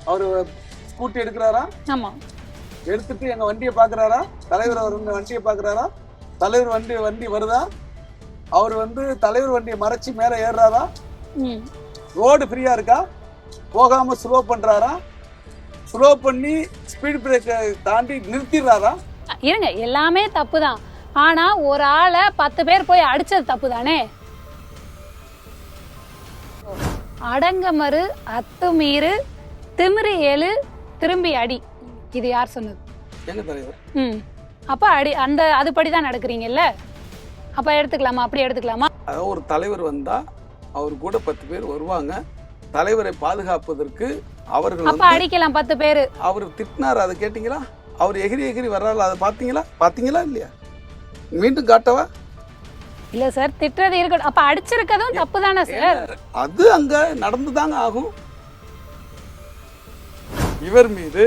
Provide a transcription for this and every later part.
அவரு ஸ்கூட்டி எடுக்கிறாரா? ஆமா. எடுத்துட்டு எங்க வண்டியை பாக்குறாரா? தலைவர் அவர் வண்டியை பாக்குறாரா? தலைவர் வண்டி வருதா? அவர் தலைவர் வண்டியை மறைச்சு மேல ஏறுறாரா? ரோடு ஃப்ரீயா இருக்கா? போகாம ஸ்லோ பண்றாரா? ஸ்லோ பண்ணி ஸ்பீட் பிரேக் தாண்டி நிறுத்திடுறாரா? இருங்க, எல்லாமே தப்பு தான். ஆனா ஒரு ஆளை 10 பேர் போய் அடிச்சது தப்பு தானே? அடங்கமறு அத்துமீறு திமிரு ஏழு திரும்பி அடி, இது யார் சொன்னது? எங்க தலைவர். அப்ப அடி அந்த அதுபடிதான் நடக்கிறீங்கல்ல, அப்ப எடுத்துக்கலாமா? அப்படி எடுத்துக்கலாமா? அதாவது ஒரு தலைவர் வந்தா அவர் கூட 10 பேர் வருவாங்க. தலைவரை பாதுகாப்பதற்கு அவர்கள் அப்ப அடிக்கலாம் 10 பேரு. அவர் திட்டினார், அதை கேட்டீங்களா? அவர் எகிரி வர்றாரு, அதை பாத்தீங்களா இல்லையா? மீண்டும் காட்டவா? இல்ல சார், திட்டுறது இருக்கட்டும், அப்ப அடிச்சிருக்கதும் தப்பு தானே சார்? அது அங்க நடந்துதாங்க ஆகும். இவர் மீது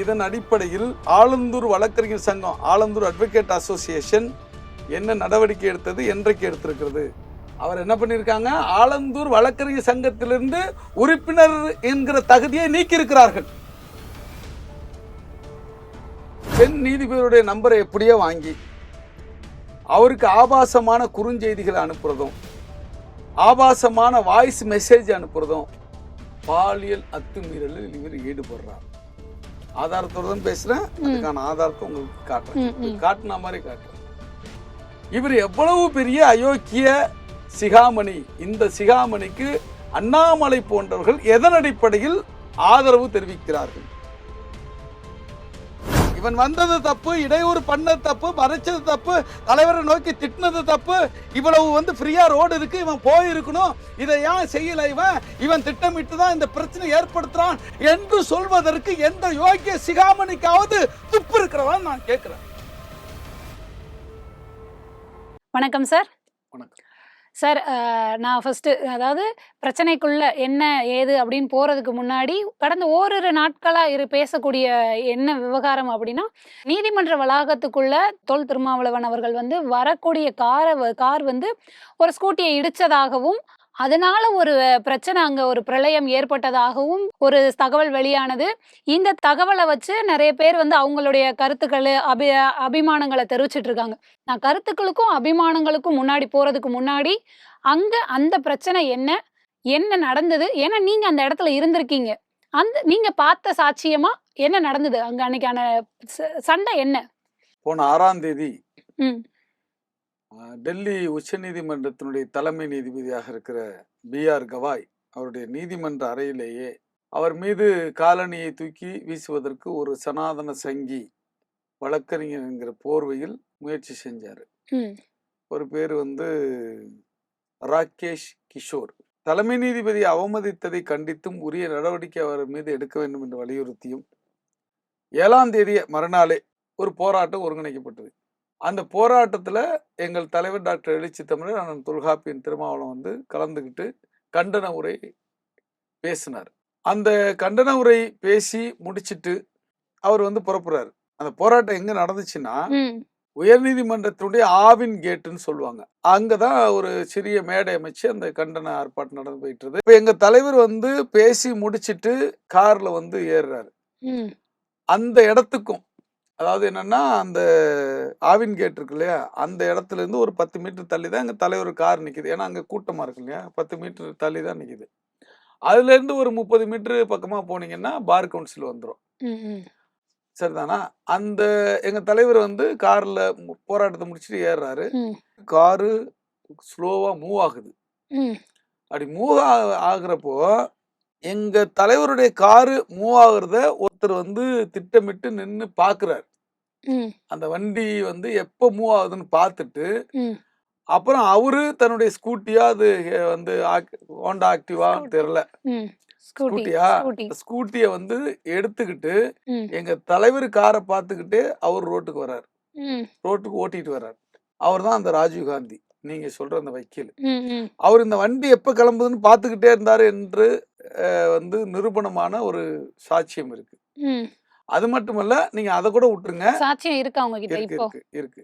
இதன் அடிப்படையில் ஆலந்தூர் வழக்கறிஞர் சங்கம், ஆலந்தூர் அட்வொகேட் அசோசியேஷன் என்ன நடவடிக்கை எடுத்தது, என்றைக்கு எடுத்திருக்கிறது? அவர் என்ன பண்ணிருக்காங்க? ஆலந்தூர் வழக்கறிஞர் சங்கத்திலிருந்து உறுப்பினர் என்கிற தகுதியை நீக்கி இருக்கிறார்கள். பெண் நீதிபதியுடைய நம்பரை எப்படியோ வாங்கி அவருக்கு ஆபாசமான குறுஞ்செய்திகளை அனுப்புறதும், ஆபாசமான வாய்ஸ் மெசேஜ் அனுப்புறதும் பாலியல் அத்துமீறலில் இவர் ஈடுபடுறார். ஆதாரத்தோடு தான் பேசுறேன், அதுக்கான ஆதாரத்தை உங்களுக்கு காட்டுறேன், காட்டின மாதிரி காட்டுறேன். இவர் எவ்வளவு பெரிய அயோக்கிய சிகாமணி. இந்த சிகாமணிக்கு அண்ணாமலை போன்றவர்கள் எதன் அடிப்படையில் ஆதரவு தெரிவிக்கிறார்கள்? இவன் வந்தது தப்பு, இடையூறு பண்ணது தப்பு, மறைச்சது தப்பு, தலைவரை நோக்கி திட்டினது தப்பு. இவ்வளவு ஃப்ரீயா ரோடு இருக்கு, இவன் போயிருக்கணும், இதை ஏன் செய்யல? இவன் திட்டமிட்டு தான் இந்த பிரச்சனை ஏற்படுத்துறான் என்று சொல்வதற்கு எந்த யோக்கிய சிகாமணிக்காவது துப்பு இருக்கிறவன் நான் கேட்கிறேன். வணக்கம் சார். வணக்கம் சார். நான் ஃபர்ஸ்ட் அதாவது பிரச்சனைக்குள்ள என்ன ஏது அப்படின்னு போறதுக்கு முன்னாடி கடந்த ஓரிரு நாட்களா பேசக்கூடிய என்ன விவகாரம் அப்படின்னா, நீதிமன்ற வளாகத்துக்குள்ள தொல் திருமாவளவன் அவர்கள் வரக்கூடிய கார் ஒரு ஸ்கூட்டியை இடிச்சதாகவும், அதனால ஒரு பிரச்சனை, அங்க ஒரு பிரளயம் ஏற்பட்டதாகவும் ஒரு தகவல் வெளியானது. இந்த தகவலை வச்சு நிறைய பேர் அவங்களுடைய கருத்துக்கள், அபிமானங்களை தெரிவிச்சிட்டு இருக்காங்க. நான் கருத்துக்களுக்கும் அபிமானங்களுக்கும் முன்னாடி போறதுக்கு முன்னாடி அங்க அந்த பிரச்சனை என்ன நடந்தது? ஏன்னா நீங்க அந்த இடத்துல இருந்திருக்கீங்க. நீங்க பார்த்த சாட்சியமா என்ன நடந்தது அங்க? அன்னைக்கான சண்டை என்ன? போன 6ஆம் தேதி டெல்லி உச்ச நீதிமன்றத்தினுடைய தலைமை நீதிபதியாக இருக்கிற BR கவாய் அவருடைய நீதிமன்ற அறையிலேயே அவர் மீது காலணியை தூக்கி வீசுவதற்கு ஒரு சனாதன சங்கி வழக்கறிஞர் என்கிற போர்வையில் முயற்சி செஞ்சாரு. ஒரு பேர் ராகேஷ் கிஷோர். தலைமை நீதிபதி அவமதித்ததை கண்டித்தும் உரிய நடவடிக்கை அவர் மீது எடுக்க வேண்டும் என்று வலியுறுத்தியும் 7ஆம் தேதி மறுநாளே ஒரு போராட்டம் ஒருங்கிணைக்கப்பட்டது. அந்த போராட்டத்தில் எங்கள் தலைவர் டாக்டர் எழுச்சி தமிழர் அண்ணன் தொல்காப்பியன் திருமாவளவன் கலந்துக்கிட்டு கண்டன உரை பேசினார். அந்த கண்டன உரை பேசி முடிச்சிட்டு அவர் புறப்படுறாரு. அந்த போராட்டம் எங்க நடந்துச்சுன்னா, உயர்நீதிமன்றத்தினுடைய ஆவின் கேட்டுன்னு சொல்லுவாங்க, அங்கதான் ஒரு சிறிய மேடை அமைச்சு அந்த கண்டன ஆர்ப்பாட்டம் நடந்து போயிட்டு இருக்கு. இப்ப எங்க தலைவர் பேசி முடிச்சிட்டு கார்ல ஏறுறாரு. அந்த இடத்துக்கும், அதாவது என்னன்னா, அந்த ஆவின் கேட் இருக்கு இல்லையா, அந்த இடத்துல இருந்து ஒரு 10 மீட்டர் தள்ளி தான் எங்க தலைவர் கார் நிக்குது. ஏன்னா அங்க கூட்டமா இருக்கு இல்லையா, 10 மீட்டர் தள்ளி தான் நிக்குது. அதுல இருந்து ஒரு 30 மீட்டர் பக்கமா போனீங்கன்னா பார் கவுன்சில் வந்துடும். சரிதானா? அந்த எங்க தலைவர் கார்ல போராட்டத்தை முடிச்சுட்டு ஏறுறாரு. காரு ஸ்லோவா மூவ் ஆகுது. அப்படி மூவ் ஆகுறப்போ எங்க தலைவருடைய காரு மூவ் ஆகுறத ஒருத்தர் திட்டமிட்டு நின்னு பாக்குறாரு. அந்த வண்டி எப்ப மூவ் ஆகுதுன்னு பார்த்துட்டு, அப்புறம் அவரு தன்னுடைய ஸ்கூட்டியா, அது ஹோண்டா ஆக்டிவா தெரியல, ஸ்கூட்டிய எடுத்துக்கிட்டு எங்க தலைவர் காரை பார்த்துக்கிட்டு அவர் ரோட்டுக்கு வர்றாரு. ரோட்டுக்கு ஓட்டிட்டு வர்றாரு. அவர் தான் அந்த ராஜீவ் காந்தி, நீங்க சொல்ற அந்த வக்கீல். அவர் இந்த வண்டி எப்ப கிளம்புதுன்னு பார்த்துக்கிட்டே இருந்தாரு என்று நிரூபணமான ஒரு சாட்சியம் இருக்கு. அது மட்டுமல்ல, நீங்க அதை கூட விட்டுருங்க, சாட்சியம் இருக்கு அவங்க கிட்ட. இருக்கு.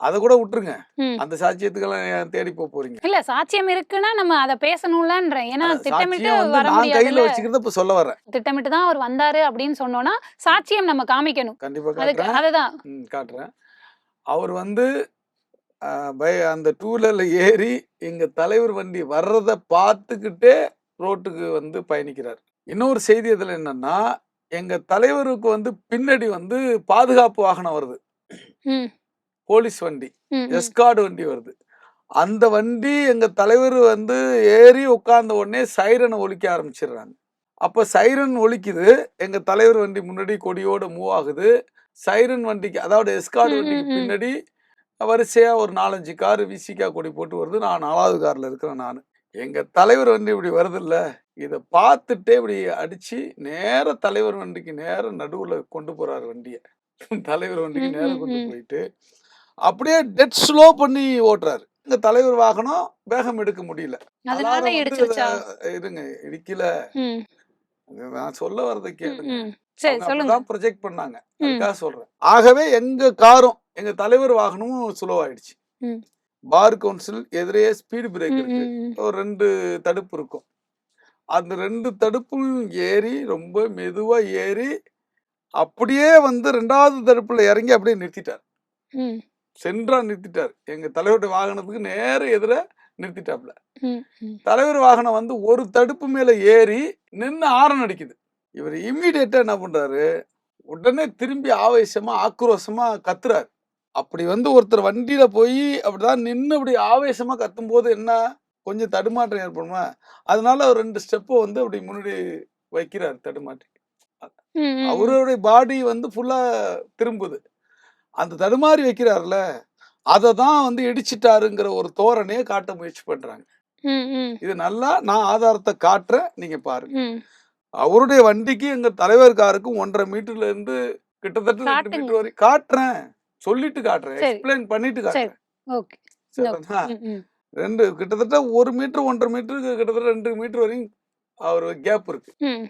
அதை கூட விட்டுருங்க. ம். அந்த சாட்சியத்துக்கெல்லாம் ஏன் தேடி போறீங்க? இல்ல சாட்சியம் இருக்குன்னா நம்ம அத பேசணும்லன்றேன். ஏன்னா திட்டமிட்டு சாட்சியம் வந்து வர நான் கையில முடியாதுல்ல. வச்சுக்கிறத இப்ப சொல்ல வர்றேன். திட்டமிட்டு தான் அவர் வந்தாரு அப்படின்னு சொன்னோம்னா, சாட்சியம் நம்ம காமிக்கணும். கண்டிப்பா அதுக்கு காட்டுறேன். அதுதான். காட்டுறேன். அவர் வந்து அந்த டூ வீலர்ல ஏறி எங்க தலைவர் வண்டி வர்றத பார்த்துக்கிட்டே ரோட்டுக்கு வந்து பயணிக்கிறார். இன்னொரு செய்தி இதுல என்னன்னா, எங்க தலைவருக்கு வந்து பின்னாடி வந்து பாதுகாப்பு வாகனம் வருது. ம். போலீஸ் வண்டி, ம். ம். எஸ்கார்ட் வண்டி வருது. அந்த வண்டி எங்க தலைவர் வந்து ஏறி உட்கார்ந்த உடனே சைரனை ஒலிக்க ஆரம்பிச்சிடுறாங்க. அப்ப சைரன் ஒலிக்குது. எங்க தலைவர் வண்டி முன்னாடி கொடியோட மூவ் ஆகுது. சைரன் வண்டிக்கு, அதாவது எஸ்கார்ட் ம். வண்டிக்கு ம். ம். பின்னாடி வரிசையா ஒரு 4, 5 கார் விசிகா கொடி போட்டு வருது. நான் 4வது கார்ல இருக்கிறேன் நானு. எங்க தலைவர் வண்டி இப்படி வருதுல்ல, இத பார்த்துட்டே இப்படி அடிச்சு நேரா தலைவர் வண்டிக்கு நேரா நடுவுல கொண்டு போறாரு வண்டிய. தலைவர் வண்டிக்கு ம். நேரா ம். கொண்டு ம். போயிட்டு, அப்படியே டெட் ஸ்லோ பண்ணி ஓட்டுறாரு. எங்க தலைவர் வாகனம் வேகம் எடுக்க முடியல. அதனால அலாரம் வந்து இடிச்சிருச்சா? இருங்க, இடிக்கல. ம். நான் சொல்ல வர்றத ம். கேளுங்க. ம். சரி அவங்க சொல்லுங்க. அப்படிதான் ப்ரொஜெக்ட் பண்ணாங்க. ம். அதுக்காக சொல்றேன். ஆகவே எங்க காரும், எங்க தலைவர் வாகனமும் ஸ்லோ ஆயிடுச்சு. ம். பார் கவுன்சில் எதிரே ஸ்பீடு பிரேக் ம். இருக்கு. ம். ம். ஒரு 2 தடுப்பு இருக்கும். அந்த 2 தடுப்பும் ஏறி, ரொம்ப மெதுவா ஏறி, அப்படியே வந்து 2வது தடுப்புல இறங்கி அப்படியே நிறுத்திட்டார். ம். சென்ட்ரா நிறுத்திட்டார். எங்க தலைவருடைய வாகனத்துக்கு நேர எதிர நிறுத்திட்டாப்ல. ம். ம். தலைவர் வாகனம் வந்து ஒரு தடுப்பு மேல ஏறி நின்னு ஹாரன் அடிக்குது. இவர் இம்மீடியட்டா என்ன பண்றாரு, உடனே திரும்பி ஆவேசமா, ஆக்ரோஷமா கத்துறாரு. அப்படி வந்து ஒருத்தர் வண்டியில போய் அப்படிதான் நின்னு அப்படி ஆவேசமா கத்தும்போது என்ன, கொஞ்சம் தடுமாற்றம் ஏற்படுமா? அதனால ஒரு 2 ஸ்டெப் வந்து அப்படி முன்னாடி வைக்கிறாரு தடுமாற்றி. ம். ம். அவருடைய பாடி வந்து ஃபுல்லா திரும்புது. அந்த தடுமாறி வைக்கிறார்ல, அத தான் வந்து இடிச்சிட்டாருங்கிற ஒரு தோரணைய காட்ட முயற்சி பண்றாங்க. ம். ம். இது நல்லா நான் ஆதாரத்த காட்டுறேன். நீங்க பாருங்க. ம். அவருடைய வண்டிக்கு எங்க தலைவர் காருக்கும் 1½ மீட்டர்ல இருந்து கிட்டத்தட்ட 2 காட்டுங்க. மீட்டர் வரை காட்டுறேன். சொல்லிட்டு காட்டுறேன். சரி. எக்ஸ்பிளைன் பண்ணிட்டு சரி. காட்டுறேன். ஓகே. சரிதானா? ம். ம். 2 கிட்டத்தட்ட 1 மீட்டர் 1½ மீட்டருக்கு கிட்டத்தட்ட 2 மீட்டர் வரையும் அவரு கேப் இருக்கு. ம்.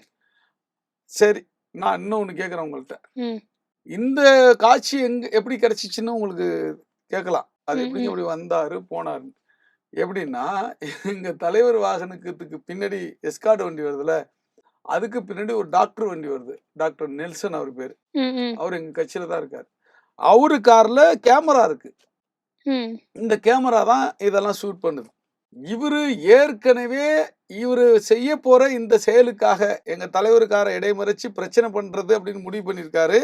சரி. நான் இன்னொன்னு கேட்கிறேன் உங்கள்ட்ட. ம். இந்த காட்சி எப்படி கிடைச்சுச்சுன்னு உங்களுக்கு கேட்கலாம். அது ம். எப்படிங்க ம். இப்படி வந்தாரு, போனாருன்னு. எப்படின்னா, எங்க தலைவர் வாகனத்துக்கு பின்னாடி எஸ்கார்ட் வண்டி வருதுல்ல, அதுக்கு பின்னாடி ஒரு டாக்டர் வண்டி வருது. டாக்டர் நெல்சன் அவர் பேரு. ம். ம். அவரு எங்க கட்சியில தான் இருக்காரு. அவரு கார்ல கேமரா இருக்கு. ம். இந்த கேமரா தான் இதெல்லாம் ஷூட் பண்ணுது. இவரு ஏற்கனவே இவரு செய்யப் போற இந்த செயலுக்காக எங்க தலைவர் கார இடைமறிச்சு பிரச்சனை பண்றது அப்படின்னு முடிவு பண்ணியிருக்காரு.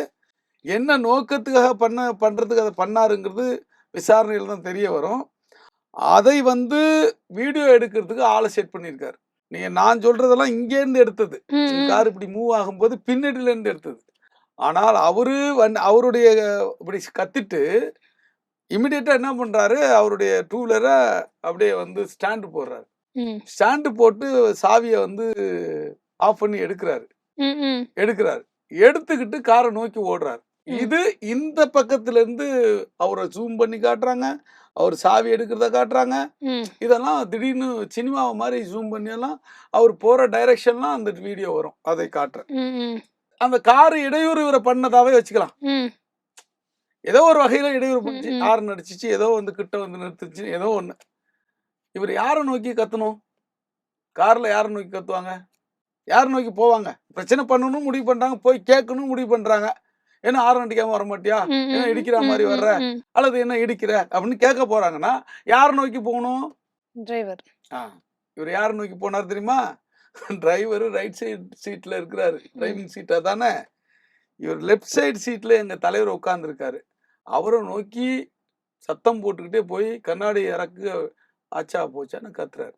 என்ன நோக்கத்துக்காக பண்றதுக்கு அத பண்ணாருங்கிறது விசாரணையில தான் தெரிய வரும். அதை வந்து வீடியோ எடுக்கிறதுக்கு ஆள செட் பண்ணியிருக்காரு. நான் சொல்றதெல்லாம் இங்கேருந்து எடுத்தது. ம். ம். கார் இப்படி மூவ் ஆகும்போது பின்னாடில இருந்து எடுத்தது. ஆனால் அவருடைய இப்படி கத்திட்டு இமிடியேட்டா என்ன பண்றாரு, அவருடைய டூ வீலர அப்படியே வந்து ஸ்டாண்ட் போடுறாரு. ம். ஸ்டாண்ட் போட்டு சாவிய வந்து ஆஃப் பண்ணி எடுக்கிறாரு. ம். ம். எடுக்கிறாரு. எடுத்துக்கிட்டு கார நோக்கி ஓடுறாரு. ம். இது இந்த பக்கத்துல இருந்து அவர ஜூம் பண்ணி காட்டுறாங்க. அவர் சாவி எடுக்கிறத காட்டுறாங்க. ம். இதெல்லாம் திடீர்னு சினிமா மாரி ஜூம் பண்ணி எல்லாம் அவர் போற டைரக்ஷன்லாம் அந்த வீடியோ வரும். அதை காட்டுறேன். ம். ம். அந்த கார் இடையூறு இவர பண்ணதாவே வச்சுக்கலாம். ம். ஏதோ ஒரு வகையில இடையூறு பண்ணுச்சு. ம். ஹாரன் அடிச்சுச்சு. ஏதோ வந்து கிட்ட வந்து நிறுத்துச்சு. ஏதோ ஒண்ணு. இவரு யார நோக்கி கத்தணும்? கார்ல யார நோக்கி கத்துவாங்க? யார நோக்கி போவாங்க? பிரச்சனை பண்ணணும்னு முடிவு பண்றாங்க. போய் கேட்கணும்னு முடிவு பண்றாங்க. "என்ன ஹாரன் அடிக்காம வரமாட்டியா? ம். என்ன ம். இடிக்கிற ம். மாரி ம். வர்ற? ம். அல்லது என்ன இடிக்கிற?" அப்படின்னு கேட்க போறாங்கன்னா, யார நோக்கி போகணும்? டிரைவர். ஆ. இவரு யார நோக்கி போனாரு தெரியுமா? டிரைவரு ரைட் சைடு சீட்ல இருக்கிறாரு. ம். டிரைவிங் சீட் அதானே? இவர் லெஃப்ட் சைடு சீட்ல எங்க தலைவர் உட்கார்ந்திருக்காரு. அவர நோக்கி சத்தம் போட்டுக்கிட்டே போய் கண்ணாடி இறக்கு, ஆச்சா போச்சான்னு கத்துறாரு.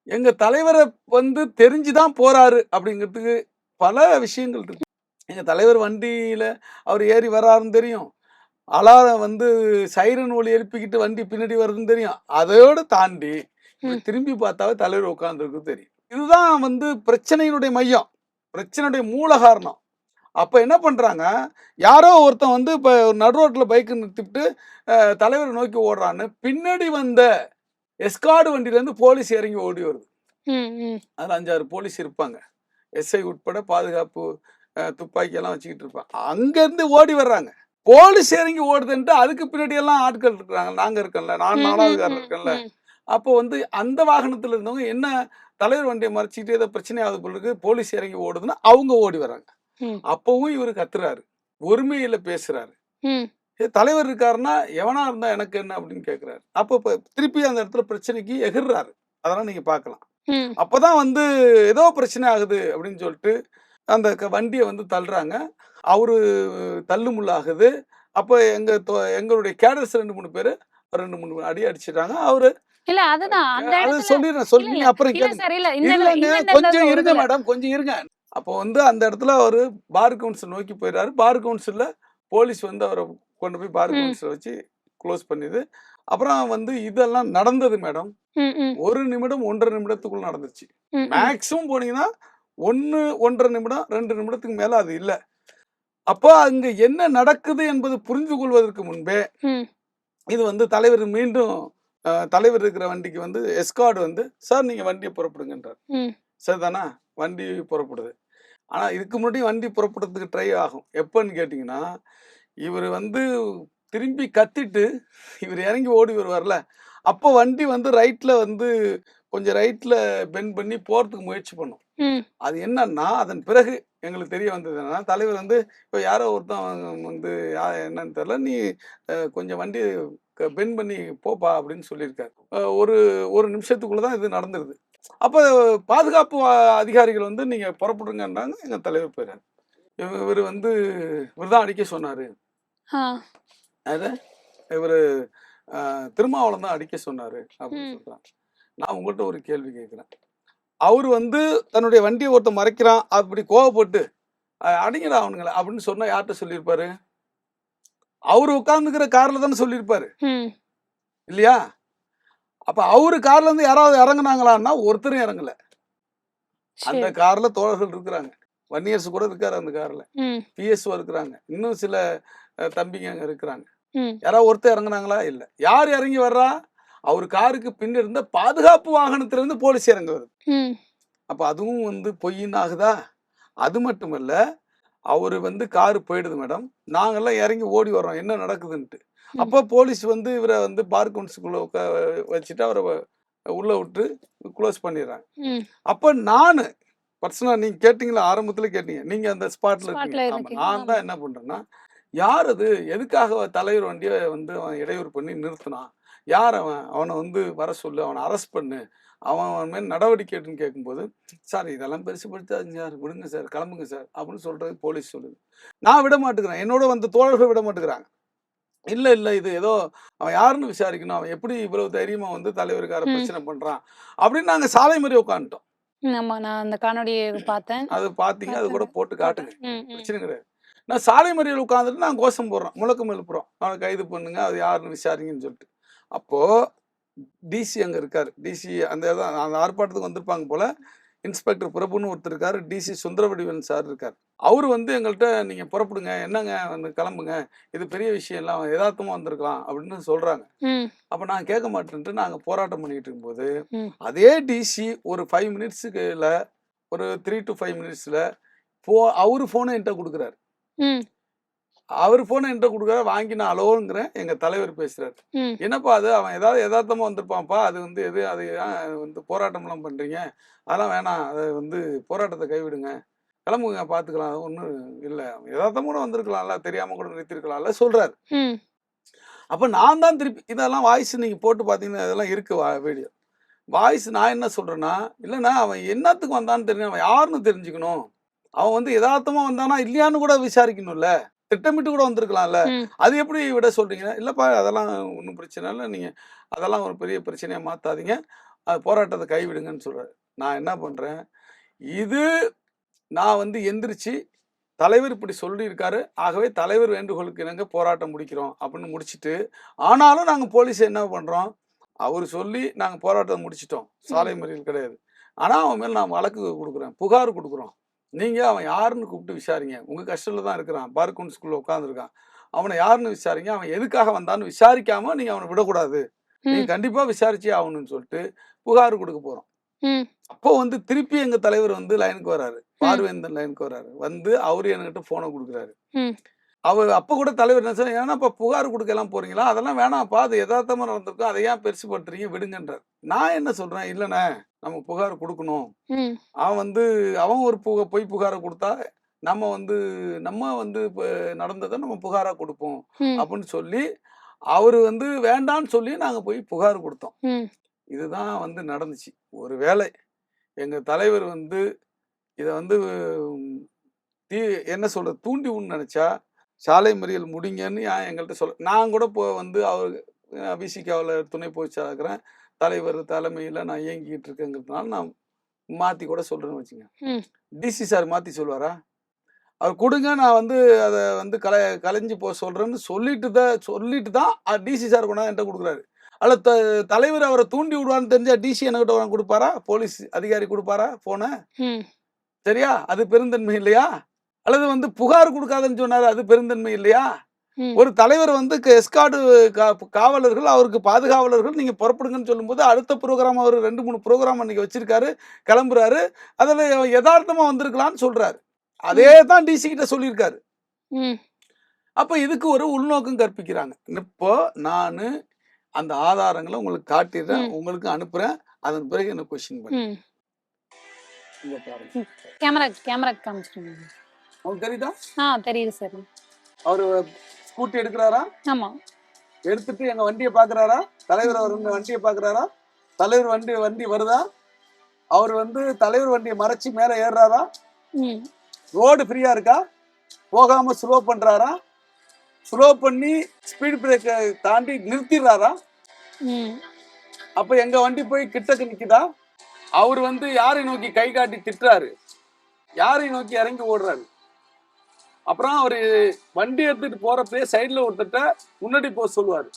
எங்க தலைவர வந்து தெரிஞ்சு தான் போறாரு அப்படிங்கிறதுக்கு பல விஷயங்கள் இருக்கு. எங்க தலைவர் வண்டியில அவர் ஏறி வர்றாருன்னு தெரியும். அலாரம் வந்து சைரன் ஒலி எழுப்பிக்கிட்டு வண்டி பின்னாடி வருதுன்னு தெரியும். அதோட தாண்டி இப்படி ம். திரும்பி பார்த்தாவே தலைவர் உட்கார்ந்திருக்கு தெரியும். இதுதான் வந்து பிரச்சனையினுடைய மையம். பிரச்சனையுடைய மூல காரணம். அப்ப என்ன பண்றாங்க, யாரோ ஒருத்தன் வந்து இப்ப நடு ரோட்ல பைக்க நிறுத்திப்புட்டு தலைவர நோக்கி ஓடுறான்னு, பின்னாடி வந்த எஸ்கார்ட் வண்டியிலேருந்து போலீஸ் இறங்கி ஓடி வருது. ம். ம். அதுல 5, 6 போலீஸ் இருப்பாங்க. எஸ்ஐ உட்பட பாதுகாப்பு துப்பாக்கி எல்லாம் வச்சுக்கிட்டு இருப்பாங்க. அங்கேருந்து ஓடி வர்றாங்க. போலீஸ் இறங்கி ஓடுதுன்ட்டு அதுக்கு பின்னாடி எல்லாம் ஆட்கள் இருக்கிறாங்க. நாங்க இருக்கோம்ல, நான் 4வதுக்காரர் இருக்கேன்ல. அப்போ வந்து அந்த வாகனத்துல இருந்தவங்க என்ன தலைவர் வண்டியை மறைச்சிட்டு ஏதோ பிரச்சனை ஆகுது போல இருக்கு, போலீஸ் இறங்கி ஓடுதுன்னா அவங்க ஓடி வராங்க. அப்பவும் இவரு கத்துறாரு, ஒருமையில பேசுறாரு. தலைவர் இருக்காருன்னா எவனா இருந்தா எனக்கு என்ன அப்படின்னு கேட்கிறாரு. அப்போ திருப்பி அந்த இடத்துல பிரச்சனைக்கு எகிர்றாரு. அதெல்லாம் நீங்க பார்க்கலாம். அப்பதான் வந்து ஏதோ பிரச்சனை ஆகுது அப்படின்னு சொல்லிட்டு அந்த வண்டியை வந்து தள்ளுறாங்க. அவரு தள்ளுமுள்ளாகுது. அப்ப எங்களுடைய கேடர்ஸ் 2, 3 பேரு 2, 3 அடி அடிச்சிட்டாங்க. அவரு இல்ல அதுதான் அந்த அது இடத்துல சொல்லிடுறேன். இல்ல சொல்லி இல்ல அப்புறம் இல்ல கேளுங்க. சார் இல்ல இந்த இல்லங்க, இந்த கொஞ்சம் ஒரு இருங்க இதுல மேடம், கொஞ்சம் இருங்க. அப்போ வந்து அந்த இடத்துல அவரு பார் கவுன்சில் நோக்கி போயிறாரு. பார் கவுன்சில்ல போலீஸ் வந்து அவரை கொண்டு போய் பார் கவுன்சில் வச்சு க்ளோஸ் பண்ணிது. அப்புறம் வந்து இதெல்லாம் நடந்தது மேடம். 1 நிமிடம் 1.5 நிமிடத்துக்குள்ள நடந்துச்சு. மேக்ஸிமம் போனீங்கன்னா 1, 1.5 நிமிடம் 2 நிமிடத்துக்கு மேல அது இல்ல. அப்போ அங்க என்ன நடக்குது என்பது புரிந்து கொள்வதற்கு முன்பே இது வந்து தலைவர் மீண்டும் தலைவர் இருக்கிற வண்டிக்கு வந்து எஸ்கார்டு வந்து சார் நீங்க வண்டியை புறப்படுங்கன்றார். சரிதானா? வண்டி புறப்படுது. ஆனா இதுக்கு முன்னாடி வண்டி புறப்படுறதுக்கு ட்ரை ஆகும். எப்பன்னு கேட்டீங்கன்னா, இவர் வந்து திரும்பி கத்திட்டு இவர் இறங்கி ஓடி வருவார்ல, அப்போ வண்டி வந்து ரைட்ல வந்து கொஞ்சம் ரைட்ல பெண்ட் பண்ணி போறதுக்கு முயற்சி பண்ணும். அது என்னன்னா, அதன் பிறகு எங்களுக்கு தெரிய வந்தது என்னன்னா, தலைவர் வந்து இப்போ யாரோ ஒருத்தன் வந்து என்னன்னு தெரியல, நீ கொஞ்சம் வண்டி பெண்ட் பண்ணி போப்பா அப்படின்னு சொல்லியிருக்காரு. ஒரு 1 நிமிஷத்துக்குள்ள தான் இது நடந்துருது. அப்போ பாதுகாப்பு அதிகாரிகள் வந்து நீங்க புறப்படுங்கன்றாங்க. எங்க தலைவர் போயிறாரு. இவர் வந்து இவர் தான் அடிக்க சொன்னாரு. அது இவரு திருமாவளவன் தான் அடிக்க சொன்னாரு அப்படின்னு சொல்றாங்க. நான் உங்கள்கிட்ட ஒரு கேள்வி கேட்கிறேன். அவரு வந்து தன்னுடைய வண்டியை ஒருத்தன் மறைக்கிறான், அப்படி கோவப்பட்டு அடிங்கடா அவனுங்கள அப்படின்னு சொன்னா யார்கிட்ட சொல்லியிருப்பாரு? அவரு உட்கார்ந்துக்கிற கார்ல தானே சொல்லியிருப்பாரு இல்லையா? அப்ப அவரு கார்ல இருந்து யாராவது இறங்குனாங்களான்னா ஒருத்தரும் இறங்கல. அந்த கார்ல தோழர்கள் இருக்கிறாங்க. வன்னியர்ஸ் கூட இருக்காரு அந்த கார்ல. பிஎஸ்ஓ இருக்கிறாங்க. இன்னும் சில தம்பிங்க அங்க இருக்கிறாங்க. யாராவது ஒருத்தர் இறங்குனாங்களா? இல்ல. யார் இறங்கி வர்றா? அவர் காருக்கு பின் இருந்த பாதுகாப்பு வாகனத்திலிருந்து போலீஸ் இறங்க வருது. அப்ப அதுவும் வந்து பொய்ன்னு ஆகுதா? அது மட்டுமல்ல, அவரு வந்து காரு போயிடுது மேடம். நாங்கெல்லாம் இறங்கி ஓடி வர்றோம். என்ன நடக்குதுன்ட்டு. அப்போ போலீஸ் வந்து இவரை வந்து பார் கவுன்சிலுக்குள்ள வச்சுட்டு அவரை உள்ள விட்டு க்ளோஸ் பண்ணிடுறாங்க. அப்ப நானு பர்சனலா நீங்க கேட்டீங்களா, ஆரம்பத்துல கேட்டீங்க. நீங்க அந்த ஸ்பாட்ல இருக்கீங்க. ஆமா. நான் தான் என்ன பண்றேன்னா, யார் அது? எதுக்காக தலைவர் வண்டியை வந்து அவன் இடையூறு பண்ணி நிறுத்தினான்? யார் அவன்? அவனை வந்து வர சொல்லு. அவனை அரெஸ்ட் பண்ணு. அவன் மேல் நடவடிக்கை எடுன்னு கேட்கும்போது, சார் இதெல்லாம் பெருசுபடுத்தாதீங்க சார். விடுங்க சார். கிளம்புங்க சார். அப்படின்னு சொல்றது போலீஸ் சொல்லுது. நான் விட மாட்டேங்கிறேன். என்னோட வந்த தோழர்கள் விட மாட்டேங்கிறாங்க. இல்ல, இல்ல. இது ஏதோ அவன் யாருன்னு விசாரிக்கணும். அவன் எப்படி இவ்வளவு தைரியமா வந்து தலைவருக்கார பிரச்சனை பண்றான்? அப்படின்னு நாங்க சாலை மறியல் உட்காந்துட்டோம். ஆமா. நான் அந்த காணொளியை பார்த்தேன். அது பார்த்தீங்க. அது கூட போட்டு காட்டுங்க. பிரச்சனை கிடையாது. நான் சாலை மறியல் உட்காந்துட்டு நான் கோஷம் போடுறோம். முழக்கம் எழுப்புறோம். அவனை கைது பண்ணுங்க. அது யாருன்னு விசாரிங்கன்னு சொல்லிட்டு. அப்போ டிசி அங்க இருக்காரு. டிசி அந்த ஆர்ப்பாட்டத்துக்கு வந்திருப்பாங்க போல. இன்ஸ்பெக்டர் பிரபுன்னு ஒருத்தர் இருக்காரு. டிசி சுந்தரவடிவன் சார் இருக்காரு. அவரு வந்து எங்கள்கிட்ட நீங்க புறப்படுங்க, என்னங்க வந்து கிளம்புங்க, இது பெரிய விஷயம் இல்லை, அவன் யதார்த்தமா வந்திருக்கலாம் அப்படின்னு சொல்றாங்க. அப்ப நான் கேட்க மாட்டேன்ட்டு நாங்க போராட்டம் பண்ணிட்டு இருக்கும்போது அதே டிசி ஒரு 5 மினிட்ஸுக்குல ஒரு 3 to 5 மினிட்ஸ்ல அவரு போனை என்கிட்ட கொடுக்குறாரு. அவர் போனை என்கிட்ட கொடுக்குறாரு. வாங்கி நான் அலோங்கிறேன். எங்க தலைவர் பேசுறாரு. என்னப்பா அது அவன் ஏதாவது யதார்த்தமா வந்திருப்பான்ப்பா. அது வந்து எது அது வந்து போராட்டம் எல்லாம் பண்றீங்க, அதெல்லாம் வேணாம். அதை வந்து போராட்டத்தை கைவிடுங்க, கிளம்புங்க, பாத்துக்கலாம். அது ஒண்ணும் இல்லை, யதார்த்தம் கூட வந்திருக்கலாம்ல, தெரியாம கூட நிறுத்திருக்கலாம்ல சொல்றாரு. அப்ப நான் தான் திருப்பி இதெல்லாம் வாய்ஸ் நீங்க போட்டு பாத்தீங்கன்னா இதெல்லாம் இருக்கு வீடியோ வாய்ஸ். நான் என்ன சொல்றேன்னா, இல்லைன்னா அவன் என்னத்துக்கு வந்தான்னு தெரியும், அவன் யாருன்னு தெரிஞ்சுக்கணும். அவன் வந்து யதார்த்தமா வந்தானா இல்லையான்னு கூட விசாரிக்கணும்ல, திட்டமிட்டு கூட வந்திருக்கலாம்ல. அது எப்படி விட சொல்றீங்க? இல்லப்பா அதெல்லாம் ஒன்றும் பிரச்சனை இல்லை, நீங்க அதெல்லாம் ஒரு பெரிய பிரச்சனையா மாத்தாதீங்க, அது போராட்டத்தை கைவிடுங்கன்னு சொல்றாரு. நான் என்ன பண்றேன், இது நான் வந்து எந்திரிச்சு தலைவர் இப்படி சொல்லியிருக்காரு, ஆகவே தலைவர் வேண்டுகோளுக்கு இணங்க போராட்டம் முடிக்கிறோம் அப்படின்னு முடிச்சுட்டு, ஆனாலும் நாங்க போலீஸ் என்ன பண்றோம், அவர் சொல்லி நாங்க போராட்டம் முடிச்சிட்டோம். சாலை மறியல் கிடையாது. ஆனா அவன் மேல நான் வழக்கு கொடுக்குறேன், புகார் கொடுக்குறோம். நீங்க அவன் யாருன்னு கூப்பிட்டு விசாரிங்க. உங்க கஷ்டத்துல தான் இருக்கிறான், பார் கவுன்சிலுக்குள்ள உட்காந்துருக்கான். அவனை யாருன்னு விசாரிங்க. அவன் எதுக்காக வந்தான்னு விசாரிக்காம நீங்க அவனை விடக்கூடாது. நீங்க கண்டிப்பா விசாரிச்சே ஆகணும்னு சொல்லிட்டு புகார் கொடுக்க போறோம். அப்போ வந்து திருப்பி எங்க தலைவர் வந்து லைனுக்கு வராரு. பார்வேந்தன் லைனுக்கு வராரு. வந்து அவரு என்கிட்ட போனை கொடுக்குறாரு. அவர் அப்ப கூட தலைவர் என்ன சொன்னார், "ஏன்னா இப்ப புகார் குடுக்கலாம் போறீங்களா? அதெல்லாம் வேணாம்ப்பா. அது எதார்த்தமா நடந்திருக்கும். அத ஏன் பெருசுபடுத்துறீங்க? விடுங்கன்றார்." நான் என்ன சொல்றேன், "இல்லண்ணே, நம்ம புகார் குடுக்கணும். ம். அவன் வந்து அவன் ஒரு பொய் புகார குடுத்தா, நம்ம வந்து இப்ப நடந்தத நம்ம புகாரா குடுப்போம்." ம். அப்படின்னு சொல்லி, அவரு வந்து வேண்டான்னு சொல்லி நாங்க போய் புகார் குடுத்தோம். ம். இதுதான் வந்து நடந்துச்சு. ஒருவேளை எங்க தலைவர் வந்து இத வந்து ம், தீ என்ன சொல்றது, தூண்டி விடணும்னு நெனச்சா, சாலை மறியல் முடிங்கன்னு எங்கள்ட்ட நான் கூட வந்து அவரு விசிகாவுல துணை பொதுச் செயலா இருக்கிறேன். தலைவர் தலைமையில நான் இயங்கிக்கிட்டு இருக்கேங்கிறதுனால நான் மாத்தி கூட சொல்றேன்னு வச்சுக்கங்க. ம். டிசி சார் மாத்தி சொல்லுவாரா? அவர் குடுங்க, நான் வந்து அத வந்து கலைஞ்சு சொல்றேன்னு சொல்லிட்டு தான் டிசி சார் கொண்டாந்து என்ட்ட குடுக்குறாரு. அதுல தலைவர் அவர தூண்டி விடுவார்ன்னு தெரிஞ்சா டிசி என்கிட்ட கொண்டாந்து குடுப்பாரா? போலீஸ் அதிகாரி குடுப்பாரா ஃபோன? ம். சரியா? அது பெருந்தன்மை இல்லையா? அல்லது வந்து புகார் குடுக்காதன்னு சொன்னாரு. அது பெருந்தன்மை இல்லையா? ம். ஒரு தலைவர் வந்து எஸ்கார்ட் காவலர்கள், அவருக்கு பாதுகாவலர்கள் நீங்க புறப்படுங்கன்னு சொல்லும்போது, அடுத்த புரோகிராம் அவரு 2, 3 புரோகிராம் அன்னைக்கு வச்சிருக்காரு. கிளம்புறாரு. அதுல எதார்த்தமா வந்திருக்கலாம்ன்னு சொல்றாரு. அதே ம். தான் டிசி கிட்ட சொல்லியிருக்காரு. ம். அப்ப இதுக்கு ஒரு உள்நோக்கம் கற்பிக்கிறாங்க. இப்போ நானு அந்த ஆதாரங்கள உங்களுக்கு காட்டிடுறேன். ம். உங்களுக்கு அனுப்புறேன். அதன் பிறகு என்ன கொஸ்டின் பண்ணுங்க. ம். இங்க பாருங்க. ம். கேமரா காமிச்சிருங்க. உங்களுக்கு தெரியுதா? தெரியுது சார். அவரு ஸ்கூட்டி எடுக்குறாரா? ஆமா. எடுத்துட்டு எங்க வண்டிய பாக்குறாரா? தலைவர் அவர் வண்டிய பாக்குறாரா? தலைவர் வண்டி வருதா? அவர் வந்து தலைவர் வண்டிய மறைச்சு மேல ஏறுறாரா? ம். ரோடு ஃப்ரீயா இருக்கா? போகாம ஸ்லோ பண்றாரா? ஸ்லோ பண்ணி ஸ்பீட் பிரேக்க தாண்டி நிறுத்திடுறாரா? ம். அப்ப எங்க வண்டி போய் கிட்டக்கு நிக்குதா? அவர் வந்து யாரை நோக்கி கை காட்டி திட்டுறாரு? யாரை நோக்கி இறங்கி ஓடுறாரு? அப்புறம் அவரு வண்டி எடுத்துட்டு போறப்பயே சைடுல ஒருத்தட்ட முன்னாடி போக சொல்லுவாரு.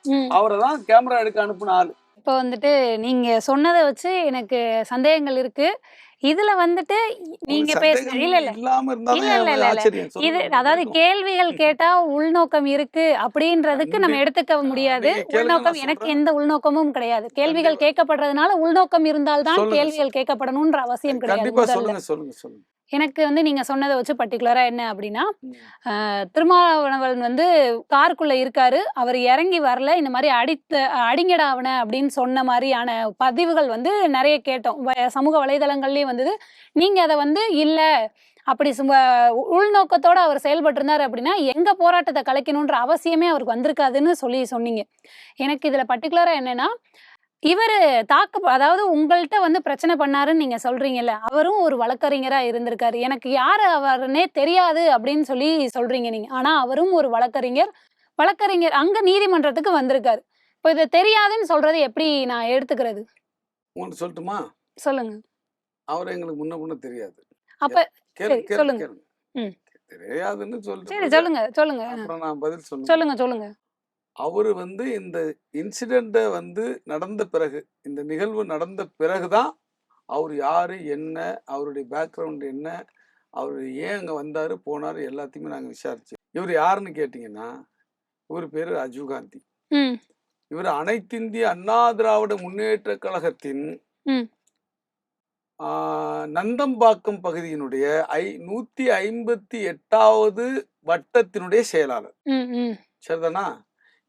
ம். அவரதான் கேமரா எடுக்க அனுப்புன ஆளு. இப்போ வந்துட்டு நீங்க சொன்னத வச்சு எனக்கு சந்தேகங்கள் இருக்கு. இதுல வந்துட்டு நீங்க உங்களுக்கு பேசுன சந்தேகம் இல்ல, இல்ல. இல்லாம இருந்தா இல்ல, தான் இல்ல, இல்ல, இல்ல. ஆச்சரியம். இது சொல்லுங்க, அதாவது கேட்கும். கேள்விகள் கேட்டா உள்நோக்கம் இருக்கு அப்படின்றதுக்கு நம்ம எடுத்துக்க முடியாது. நீங்க கேளுங்க, உள்நோக்கம் நான் எனக்கு சொல்றேன். எந்த உள்நோக்கமும் கிடையாது. கேள்விகள் கண்டிப்பா. கேட்கப்படுறதுனால உள்நோக்கம் இருந்தால் தான் சொல்லுங்க. கேள்விகள் கேட்கப்படணுன்ற அவசியம் கிடையாது கண்டிப்பா முதல்ல. சொல்லுங்க. எனக்கு வந்து நீங்க சொன்னத வச்சு பர்ட்டிகுலரா என்ன அப்படின்னா, ம். திருமாவளவன் வந்து காருக்குள்ள இருக்காரு. அவர் இறங்கி வரல. இந்த மாரி அடிங்கடா அவன அப்படின்னு சொன்ன மாரியான பதிவுகள் வந்து நெறைய கேட்டோம். சமூக வலைதளங்கள்லயும் வந்தது. நீங்க அத வந்து இல்ல அப்படி உள்நோக்கத்தோட அவர் செயல்பட்டிருந்தாரு அப்படின்னா, எங்க போராட்டத்த கலைக்கணுன்ற அவசியமே அவருக்கு வந்திருக்காதுன்னு சொன்னீங்க. எனக்கு இதுல பர்ட்டிகுலரா என்னன்னா, இவரு அதாவது உங்கள்ட்ட வந்து பிரச்சனை பண்ணாருன்னு நீங்க சொல்றீங்கல்ல, அவரும் ஒரு வழக்கறிஞரா இருந்திருக்காரு. எனக்கு யாரு அவருன்னே தெரியாது அப்படின்னு சொல்றீங்க நீங்க. ஆனா அவரும் ஒரு வழக்கறிஞர் அங்க நீதிமன்றத்துக்கு வந்திருக்காரு. இப்ப இத தெரியாதுன்னு சொல்றது எப்படி நான் எடுத்துக்கிறது? உங்களுக்கு சொல்லட்டுமா? சொல்லுங்க. அவரு எங்களுக்கு முன்ன தெரியாது. அப்ப சரி கேளுங்க சொல்லுங்க. கேளுங்க. ம். தெரியாதுன்னு சொல்லிட்ட சரி பிறகு சொல்லுங்க. அப்புறம் நான் பதில் சொல்லணும். சொல்லுங்க. அவரு வந்து இந்த இன்சிடென்ட்ட வந்து நடந்த பிறகு, இந்த நிகழ்வு நடந்த பிறகு தான் அவரு யாரு? என்ன? அவருடைய பேக்ரவுண்ட் என்ன? அவரு ஏன் அங்க வந்தாரு? போனாரு? எல்லாத்தையுமே நாங்க விசாரிச்சோம். இவரு யாருன்னு கேட்டீங்கன்னா, இவரு பேரு ராஜீவ் காந்தி. ம். இவரு அனைத்திந்திய அண்ணா திராவிட முன்னேற்றக் கழகத்தின் ம். ஆ நந்தம்பாக்கம் பகுதியினுடைய 158வது வட்டத்தினுடைய செயலாளர். ம். ம். சரிதானா?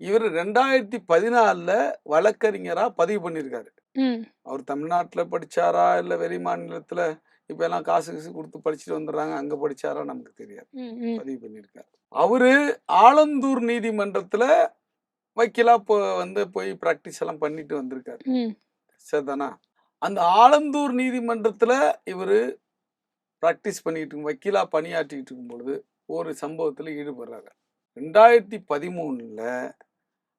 இவரு 2014ல வழக்கறிஞரா பதிவு பண்ணியிருக்காரு. ம். அவர் தமிழ்நாட்டுல படிச்சாரா? இல்ல வெளி மாநிலத்துல இப்ப எல்லாம் காசு கீசு குடுத்து படிச்சுட்டு வந்துடுறாங்க. அங்க படிச்சாரா? நமக்கு தெரியாது. ம். ம். பதிவு பண்ணியிருக்காரு. அவரு ஆலந்தூர் நீதிமன்றத்துல வக்கீலா போய் பிராக்டிஸ் எல்லாம் பண்ணிட்டு வந்திருக்காரு. ம். சரிதானா? அந்த ஆலந்தூர் நீதிமன்றத்துல இவரு பிராக்டிஸ் பண்ணிட்டு வக்கீலா பணியாற்றிட்டு இருக்கும் பொழுது ஒரு சம்பவத்துல ஈடுபடுறாரு. 2013ல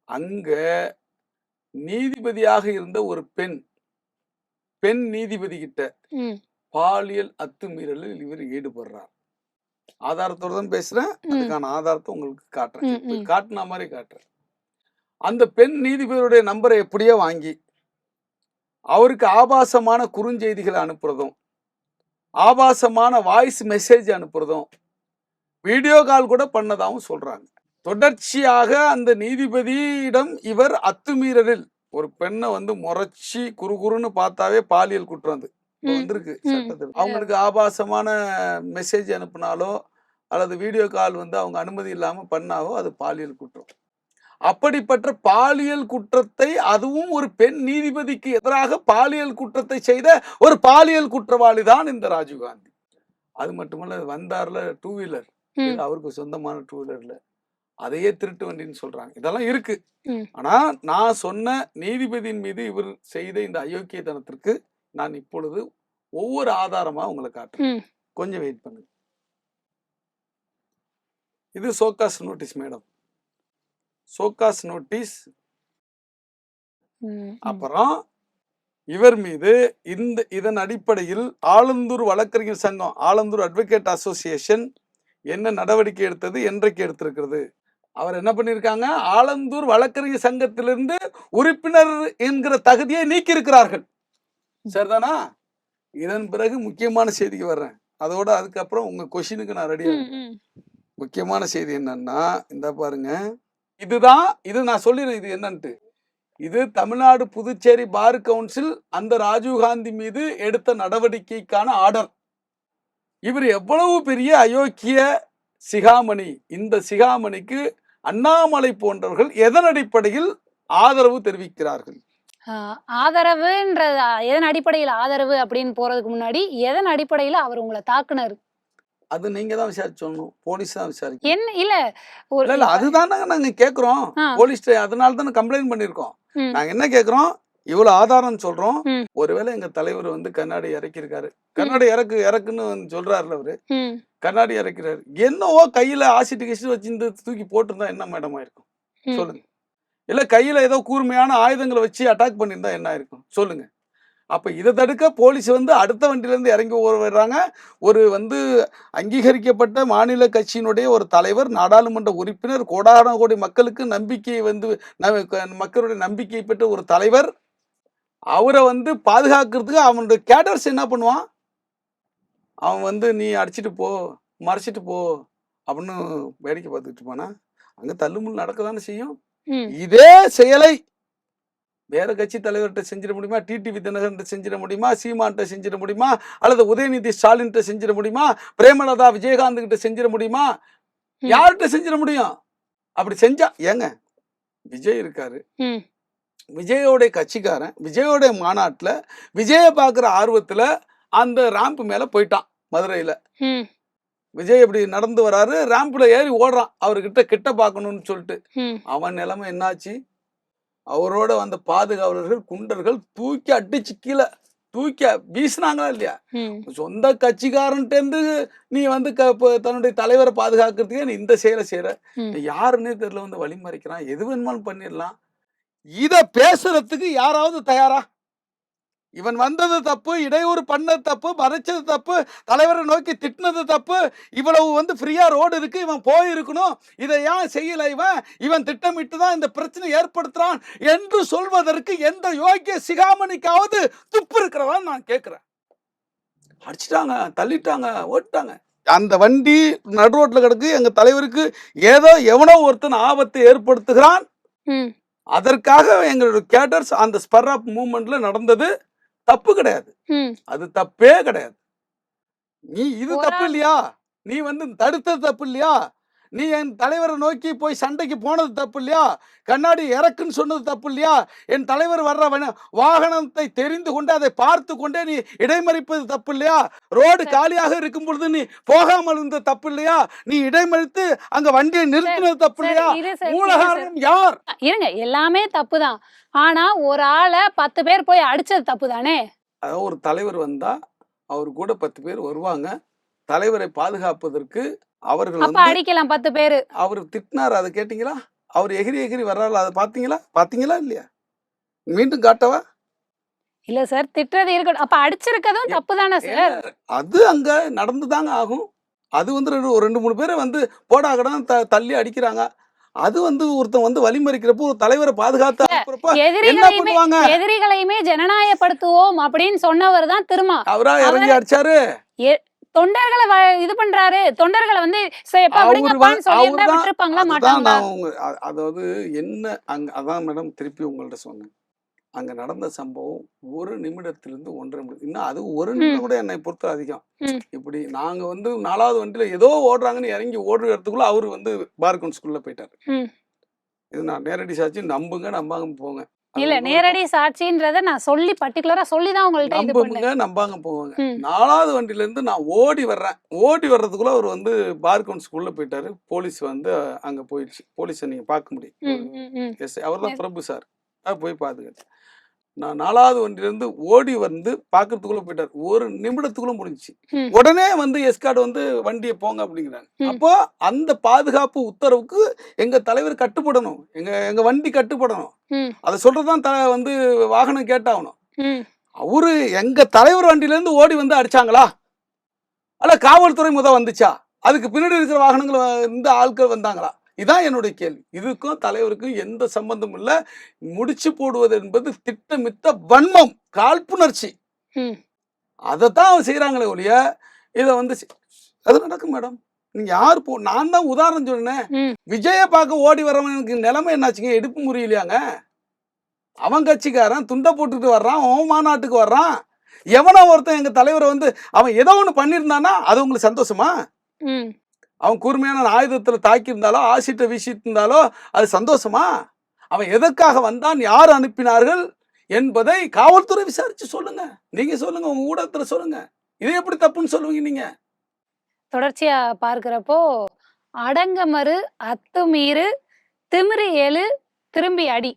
அங்க நீதிபதியாக இருந்த ஒரு பெண் நீதிபதி கிட்ட ம். பாலியல் அத்துமீறலில் இவர் ஈடுபடுறார். ஆதாரத்தோட தான் பேசுறேன். ம். அதுக்கான ஆதாரத்தை உங்களுக்கு காட்டுறேன். ம். இப்ப ம். காட்டுன மாதிரி காட்டுறேன். அந்த பெண் நீதிபதியுடைய நம்பரை எப்படியோ வாங்கி அவருக்கு ஆபாசமான குறுஞ்செய்திகளை அனுப்புறதும், ஆபாசமான வாய்ஸ் மெசேஜ் அனுப்புறதும், வீடியோ கால் கூட பண்ணதாகவும் சொல்றாங்க. தொடர்ச்சியாக அந்த நீதிபதியிடம் இவர் அத்துமீறலில் ஒரு பெண்ணை வந்து முறைச்சி குறுகுறுன்னு பார்த்தாவே பாலியல் குற்றம் அது. இப்போ ம். வந்திருக்கு ம். சட்டத்தில். அவங்களுக்கு ஆபாசமான மெசேஜ் அனுப்புனாலோ, அல்லது வீடியோ கால் வந்து அவங்க அனுமதி இல்லாம பண்ணாவோ அது பாலியல் குற்றம். அப்படிப்பட்ட பாலியல் குற்றத்தை, அதுவும் ஒரு பெண் நீதிபதிக்கு எதிராக பாலியல் குற்றத்தை செய்த ஒரு பாலியல் குற்றவாளி தான் இந்த ராஜீவ்காந்தி. அது மட்டுமல்ல, வந்தார்ல டூ வீலர், இது அவருக்கு சொந்தமான டூ வீலர்ல, அதையே திருட்டு வண்டின்னு சொல்றாங்க. இதெல்லாம் இருக்கு. ஆனா நான் சொன்ன நீதிபதியின் மீது இவர் செய்த இந்த அயோக்கியத்தனத்திற்கு நான் இப்பொழுது ஒவ்வொரு ஆதாரமா உங்களை காட்டுறேன். கொஞ்சம் வெயிட் பண்ணுங்க. இது show cause notice madam, show cause notice. அப்புறம் இவர் மீது இதன் அடிப்படையில் ஆலந்தூர் வழக்கறிஞர் சங்கம், ஆலந்தூர் அட்வொகேட் அசோசியேஷன் என்ன நடவடிக்கை எடுத்தது, என்றைக்கு எடுத்திருக்கிறது. அவர் என்ன பண்ணியிருக்காங்க, ஆலந்தூர் வழக்கறிஞர் சங்கத்திலிருந்து உறுப்பினர் என்கிற தகுதியை நீக்கி இருக்கிறார்கள். சரிதானா? இதன் பிறகு முக்கியமான செய்திக்கு வர்றேன். அதோட அதுக்கப்புறம் உங்க கொஸ்டினுக்கு நான் ரெடியா இருக்கேன். முக்கியமான செய்தி என்னன்னா, இந்த பாருங்க, இது நான் சொல்லிடுறேன் இது என்னன்ட்டு. இது தமிழ்நாடு புதுச்சேரி பார் கவுன்சில் அந்த ராஜீவ்காந்தி மீது எடுத்த நடவடிக்கைக்கான ஆர்டர். இவர் எவ்வளவு பெரிய அயோக்கிய சிகாமணி. இந்த சிகாமணிக்கு அண்ணாமலை போன்றவர்கள் எதன் அடிப்படையில் ஆதரவு தெரிவிக்கிறார்கள்? ஆதரவுன்ற எதன் அடிப்படையில் ஆதரவு அப்படின்னு போறதுக்கு முன்னாடி எதன் அடிப்படையில் அவர் உங்களை தாக்குனாரு? அது நீங்க தான் விசாரிச்சு சொல்லணும். போலீஸ் தான் விசாரிக்கணும். என்ன இல்ல இல்ல அதுதான் நாங்க கேக்குறோம். போலீஸ் அதனால தான் கம்ப்ளைண்ட் பண்ணிருக்கோம். நாங்க என்ன கேக்குறோம், இவ்வளவு ஆதாரம் சொல்றோம். ஒருவேளை எங்க தலைவர் வந்து கண்ணாடி இறக்கிருக்காரு, கண்ணாடி இறக்குன்னு சொல்றாருல அவரு, கண்ணாடி இறக்கிறாரு, என்னவோ கையில ஆசிட் கிசிட் வச்சு தூக்கி போட்டிருந்தா என்ன மேடம் ஆயிருக்கும் சொல்லுங்க. இல்ல கையில ஏதோ கூர்மையான ஆயுதங்களை வச்சு அட்டாக் பண்ணியிருந்தா என்ன ஆயிருக்கும் சொல்லுங்க. அப்ப இதை தடுக்க போலீஸ் வந்து அடுத்த வண்டியில இருந்து இறங்கி வர்றாங்க. ஒரு வந்து அங்கீகரிக்கப்பட்ட மாநில கட்சியினுடைய ஒரு தலைவர், நாடாளுமன்ற உறுப்பினர், கோடான கோடி மக்களுக்கு நம்பிக்கையை வந்து மக்களுடைய நம்பிக்கை பெற்ற ஒரு தலைவர், அவரை வந்து பாதுகாக்கிறதுக்கு அவனுடைய கேடர்ஸ் என்ன பண்ணுவான், அவன் வந்து நீ அடிச்சிட்டு போ, மறைச்சிட்டு போ அப்படின்னு வேடிக்கை பார்த்துக்கிட்டு போனா அங்க தள்ளுமுள் நடக்கதானே செய்யும். இதே செயலை வேற கட்சி தலைவர்கிட்ட செஞ்சிட முடியுமா, டிடிவி தினகரன் செஞ்சிட முடியுமா, சீமான்ட்ட செஞ்சிட முடியுமா, அல்லது உதயநிதி ஸ்டாலின் செஞ்சிட முடியுமா, பிரேமலதா விஜயகாந்த் கிட்ட செஞ்சிட முடியுமா, யார்கிட்ட செஞ்சிட முடியும்? அப்படி செஞ்சா ஏங்க, விஜய் இருக்காரு, விஜயோட கட்சிக்காரன், விஜயோட மாநாட்டுல விஜய பாக்குற ஆர்வத்துல அந்த ராம்ப் மேல போயிட்டான் மதுரையில. விஜய் எப்படி நடந்து வராரு, ராம்ப்ல ஏறி ஓடுறான் அவர்கிட்ட கிட்ட பாக்கணும்னு சொல்லிட்டு. அவன் நிலைமை என்னாச்சு, அவரோட வந்த பாதுகாவலர்கள் குண்டர்கள் தூக்கி அடிச்சு கீழே தூக்கி வீசினாங்களா இல்லையா? சொந்த கட்சிக்காரன்ட்டு நீ வந்து தன்னுடைய தலைவரை பாதுகாக்கிறதுக்கே நீ இந்த செயலை செய்யற, யாருன்னே தெரியல, வந்து வழிமறிக்கிறான், எது வேணுமாலும் பண்ணிடலாம். இத பேசுறதுக்கு யாராவது தயாரா? இவன் வந்தது தப்பு, இடையூறு பண்ணது தப்பு, மறைச்சது தப்பு, தலைவரை நோக்கி திட்டினது தப்பு, இவ்வளவு வந்து ஃப்ரீயா ரோடு இருக்கு, இவன் போயிருக்கணும், இதை ஏன் செய்யல, இவன் திட்டமிட்டு தான் இந்த பிரச்சனை ஏற்படுத்துறான் என்று சொல்வதற்கு எந்த யோகிய சிகாமணிக்காவது துப்பு இருக்கிறதான் நான் கேட்கிறேன். அடிச்சிட்டாங்க, தள்ளிட்டாங்க, ஓட்டாங்க. அந்த வண்டி நடு ரோட்ல கிடக்கு, எங்க தலைவருக்கு ஏதோ எவனோ ஒருத்தன் ஆபத்தை ஏற்படுத்துகிறான், அதற்காக எங்களுடைய கேடர்ஸ் அந்த ஸ்பர் ஆப் மூவ்மெண்ட்ல நடந்தது தப்பு கிடையாது, அது தப்பே கிடையாது. நீ இது தப்பு இல்லையா, நீ வந்து தடுத்தது தப்பு இல்லையா, நீ என் தலைவரை நோக்கி போய் சண்டைக்கு போனது தப்பு இல்லையா, கண்ணாடி இறக்குன்னு சொன்னது தப்பு இல்லையா, என் தலைவர் வர்ற வாகனத்தை தெரிந்து கொண்டு அதை பார்த்து கொண்டே நீ இடைமறிப்பது தப்பு இல்லையா, ரோடு காலியாக இருக்கும் பொழுது நீ போகாமல் இருந்த தப்பு இல்லையா, நீ இடைமறித்து அங்க வண்டியை நிறுத்தினது தப்பு இல்லையா, மூலகாரணம் யார்? இருங்க, எல்லாமே தப்புதான். ஆனா ஒரு ஆளை 10 பேர் போய் அடிச்சது தப்பு தானே. அதாவது ஒரு தலைவர் வந்தா அவர் கூட 10 பேர் வருவாங்க, தலைவரை பாதுகாப்பதற்கு அவர்கள் வந்து அடிக்கலாம் 10 பேரு. அவர் திட்டினார், அதை கேட்டீங்களா? அவர் எகிரி வர்றாரு, அதை பாத்தீங்களா இல்லையா? மீண்டும் காட்டவா? இல்ல சார், திட்டுறது இருக்கட்டும், அப்ப அடிச்சிருக்கதும் தப்பு தானே சார்? அது அங்க நடந்துதாங்க ஆகும். அது வந்து 2-3 பேரை வந்து போடாகடம் தள்ளி அடிக்கிறாங்க. அது வந்து ஒருத்தன் வந்து வழிமறிக்கிறப்போ ஒரு தலைவரை பாதுகாத்து என்ன பண்ணுவாங்க? எதிரிகளையுமே ஜனநாயகப்படுத்துவோம் அப்படின்னு சொன்னவர் தான் திருமா. அவரா இறங்கி அடிச்சாரு, தொண்டர்களை இது பண்றாரு, தொண்டர்களை வந்து அதாவது என்ன அங்க அதான் மேடம் திருப்பி உங்கள்ட்ட சொன்னேன். அங்க நடந்த சம்பவம் 1 நிமிடத்திலிருந்து 1 1/2 நிமிடம். இன்னும் அது 1 ம். நிமிடம் கூட என்னை பொறுத்த அதிகம். ம். இப்படி நாங்க வந்து 4வது வண்டியில ஏதோ ஓடுறாங்கன்னு இறங்கி ஓடுற இடத்துக்குள்ள அவரு வந்து பார் கவுன்சிலுக்குள்ள போயிட்டாரு. ம். இது நான் நேரடி சாட்சி. நம்புங்க, நம்பாம போங்க. அது இல்ல உங்களோட நேரடி சாட்சின்றத நான் சொல்லி பர்ட்டிகுலரா சொல்லி தான் உங்கள்ட்ட இது பண்ணேன். நம்புங்க, நம்பாம போவாங்க. ம். 4வது வண்டியிலேருந்து நான் ஓடி வர்றேன். ஓடி வர்றதுக்குள்ள அவரு வந்து பார் கவுன்சிலுக்குள்ள போயிட்டாரு. போலீஸ் வந்து அங்க போயிடுச்சு. போலீஸ நீங்க பார்க்க முடியும். ம். ம். ம். எஸ்ஐ அவர் தான் எஸ். பிரபு சார். போய் பார்த்துக்கிட்டேன். நான் 4வது வண்டியிலேருந்து ஓடி வந்து பார்க்கறதுக்குள்ள போயிட்டாரு. 1 நிமிடத்துக்குள்ள முடிஞ்சுச்சு. ம். உடனே வந்து எஸ்கார்ட் வந்து வண்டிய போங்க அப்படிங்கிறாங்க. ம். அப்போ அந்த பாதுகாப்பு உத்தரவுக்கு எங்க தலைவர் கட்டுப்படணும். எங்க வண்டி கட்டுப்படணும். ம். அத சொல்றது தான் வந்து வாகனம் கேட்டாகணும். ம். அவரு எங்க தலைவர் வண்டியிலேருந்து ஓடி வந்து அடிச்சாங்களா? அல்ல காவல்துறை வந்துச்சா? அதுக்கு பின்னாடி இருக்கிற வாகனங்கள் இந்த ஆட்கள் வந்தாங்களா? இதான் என்னுடைய கேள்வி. இதுக்கும் தலைவருக்கும் எந்த சம்பந்தமும் இல்ல. முடிச்சு போடுவது என்பது திட்டமிட்ட வன்மம், காழ்ப்புணர்ச்சி. ம். அதத்தான் செய்றாங்களே ஒழிய, இத வந்து அது நடக்கும் மேடம். நீங்க யாரு நான் தான் உதாரணம் சொன்னேன். ம். விஜய பார்க்க ஓடி வரவனுக்கு நிலைமை என்னாச்சுங்க? இடுப்பு முறியலையாங்க? அவன் கட்சிக்காரன் துண்ட போட்டுட்டு வர்றான், அவன் மாநாட்டுக்கு வர்றான். எவனோ ஒருத்தன் எங்க தலைவரை வந்து அவன் ஏதோ ஒண்ணு பண்ணியிருந்தானா, அது உங்களுக்கு சந்தோஷமா? ம். அவன் கூர்மையான ஆயுதத்துல தாக்கியிருந்தாலோ, ஆசிட்ட வீசிட்டு இருந்தாலோ, அது சந்தோஷமா? அவன் எதற்காக வந்தான்? யார் அனுப்பினார்கள்? என்பதை காவல்துறை விசாரிச்சு சொல்லுங்க. நீங்க சொல்லுங்க. உங்க ஊடகத்துல சொல்லுங்க. இது எப்படி தப்புன்னு சொல்லுவீங்க நீங்க? தொடர்ச்சியா பார்க்கிறப்போ, அடங்கமறு, அத்துமீறு, திமிரு எழு, திரும்பி அடி.